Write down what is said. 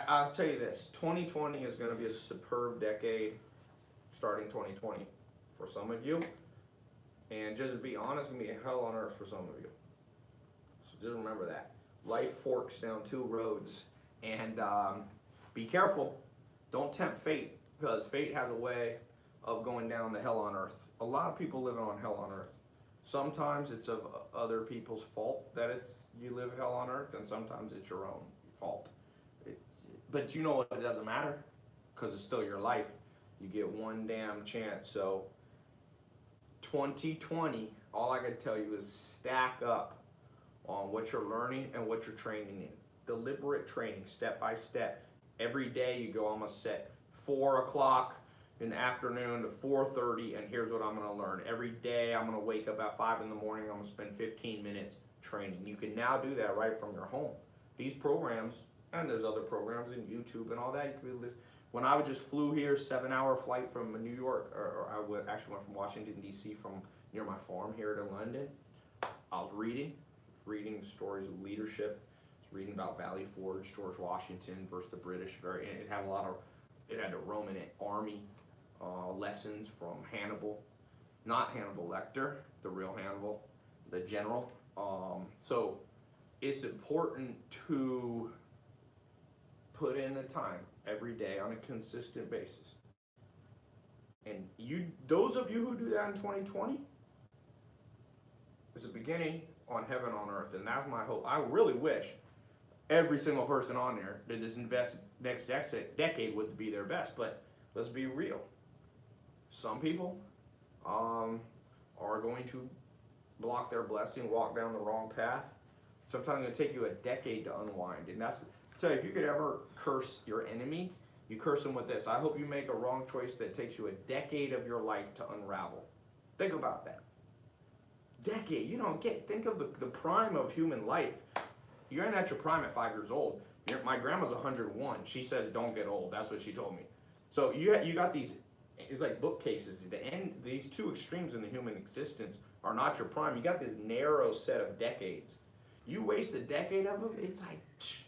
I'll tell you this: 2020 is going to be a superb decade, starting 2020 for some of you, and just to be honest, it's going to be a hell on earth for some of you. So just remember that. Life forks down two roads, and be careful. Don't tempt fate, because fate has a way of going down to hell on earth. A lot of people living on hell on earth. Sometimes it's of other people's fault that it's you live hell on earth, and sometimes it's your own fault. It, but you know what? It doesn't matter, because it's still your life. You get one damn chance. So 2020, all I can tell you is stack up on what you're learning and what you're training in. Deliberate training, step by step. Every day you go, I'm gonna set 4 o'clock in the afternoon to 4:30, and here's what I'm gonna learn. Every day I'm gonna wake up at 5 in the morning, I'm gonna spend 15 minutes training. You can now do that right from your home. These programs, and there's other programs in YouTube and all that, you can listen. When I just flew here, 7-hour flight from New York, or actually went from Washington, D.C. from near my farm here to London, I was reading stories of leadership, reading about Valley Forge, George Washington versus the British. It had a lot of, it had the Roman army lessons from Hannibal, not Hannibal Lecter, the real Hannibal, the general. So it's important to put in the time every day on a consistent basis. And those of you who do that in 2020, it's a beginning on heaven on earth, and that's my hope. I really wish every single person on there that this next decade would be their best, but let's be real. Some people are going to block their blessing, walk down the wrong path. Sometimes it's going to take you a decade to unwind, and that's, tell you, if you could ever curse your enemy, you curse them with this: I hope you make a wrong choice that takes you a decade of your life to unravel. Think about that. Decade, think of the prime of human life. You're at your prime at 5 years old. My grandma's 101. She says don't get old. That's what she told me. So you got these, it's like bookcases. These two extremes in the human existence are not your prime. You got this narrow set of decades. You waste a decade of them, it's like